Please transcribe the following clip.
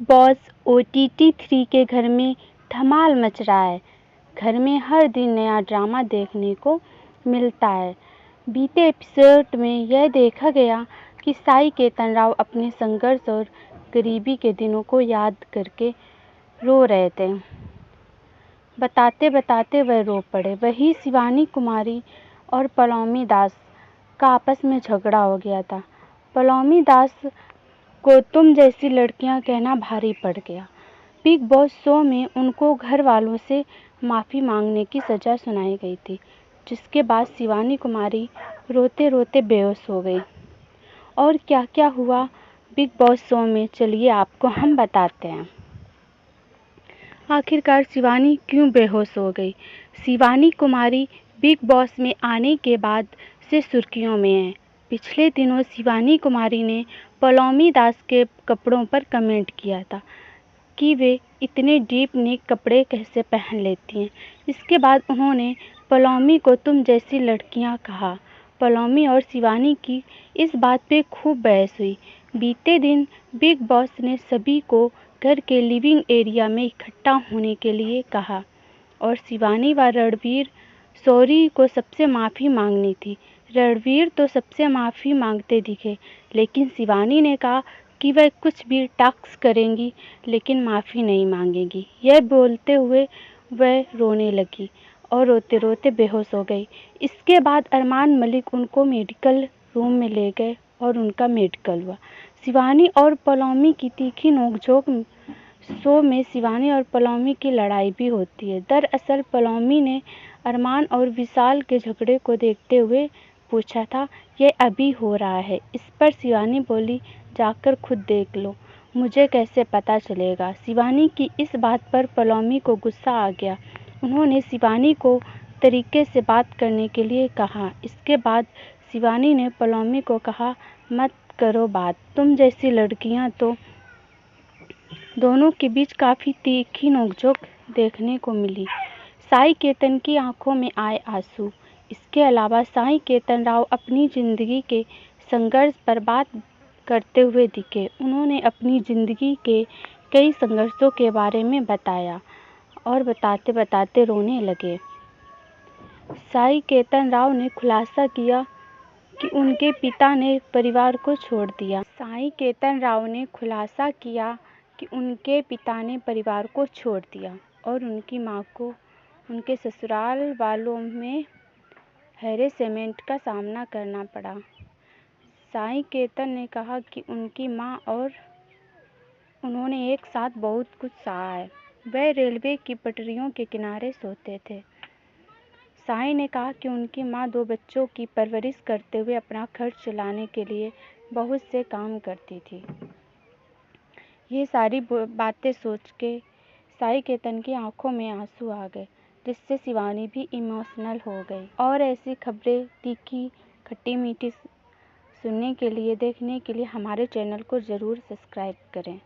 Boss OTT 3 के घर में धमाल मच रहा है। घर में हर दिन नया ड्रामा देखने को मिलता है। बीते एपिसोड में यह देखा गया कि साई केतन राव अपने संघर्ष और गरीबी के दिनों को याद करके रो रहे थे। बताते बताते वह रो पड़े। वहीं शिवानी कुमारी और पलोमी दास का आपस में झगड़ा हो गया था। पलोमी दास को तुम जैसी लड़कियां कहना भारी पड़ गया। बिग बॉस शो में उनको घर वालों से माफ़ी मांगने की सज़ा सुनाई गई थी, जिसके बाद शिवानी कुमारी रोते रोते बेहोश हो गई। और क्या क्या हुआ बिग बॉस शो में, चलिए आपको हम बताते हैं। आखिरकार शिवानी क्यों बेहोश हो गई? शिवानी कुमारी बिग बॉस में आने के बाद से सुर्खियों में है। पिछले दिनों शिवानी कुमारी ने पलोमी दास के कपड़ों पर कमेंट किया था कि वे इतने डीप नेक कपड़े कैसे पहन लेती हैं। इसके बाद उन्होंने पलोमी को तुम जैसी लड़कियां कहा। पलोमी और शिवानी की इस बात पे खूब बहस हुई। बीते दिन बिग बॉस ने सभी को घर के लिविंग एरिया में इकट्ठा होने के लिए कहा और शिवानी व रणवीर शौरी को सबसे माफ़ी मांगनी थी। रणवीर तो सबसे माफ़ी मांगते दिखे, लेकिन शिवानी ने कहा कि वह कुछ भी टास्क करेंगी लेकिन माफ़ी नहीं मांगेगी। यह बोलते हुए वह रोने लगी और रोते रोते बेहोश हो गई। इसके बाद अरमान मलिक उनको मेडिकल रूम में ले गए और उनका मेडिकल हुआ। शिवानी और पलोमी की तीखी नोकझोंक शो में शिवानी और पलोमी की लड़ाई भी होती है। दरअसल पलोमी ने अरमान और विशाल के झगड़े को देखते हुए पूछा था, यह अभी हो रहा है? इस पर शिवानी बोली, जाकर खुद देख लो, मुझे कैसे पता चलेगा? शिवानी की इस बात पर पलोमी को गुस्सा आ गया। उन्होंने शिवानी को तरीके से बात करने के लिए कहा। इसके बाद शिवानी ने पलोमी को कहा, मत करो बात, तुम जैसी लड़कियां तो। दोनों के बीच काफ़ी तीखी नोकझोंक देखने को मिली। साई केतन की आंखों में आए आंसू। इसके अलावा साई केतन राव अपनी ज़िंदगी के संघर्ष पर बात करते हुए दिखे। उन्होंने अपनी ज़िंदगी के कई संघर्षों के बारे में बताया और बताते बताते रोने लगे। साई केतन राव ने खुलासा किया कि उनके पिता ने परिवार को छोड़ दिया। साई केतन राव ने खुलासा किया कि उनके पिता ने परिवार को छोड़ दिया और उनकी मां को उनके ससुराल वालों में हैरेसमेंट का सामना करना पड़ा। साई केतन ने कहा कि उनकी मां और उन्होंने एक साथ बहुत कुछ सहा है। वह रेलवे की पटरियों के किनारे सोते थे। साई ने कहा कि उनकी मां 2 बच्चों की परवरिश करते हुए अपना खर्च चलाने के लिए बहुत से काम करती थी। ये सारी बातें सोच के साई केतन की आंखों में आंसू आ गए, जिससे शिवानी भी इमोशनल हो गई। और ऐसी खबरें तीखी खट्टी मीठी सुनने के लिए, देखने के लिए हमारे चैनल को ज़रूर सब्सक्राइब करें।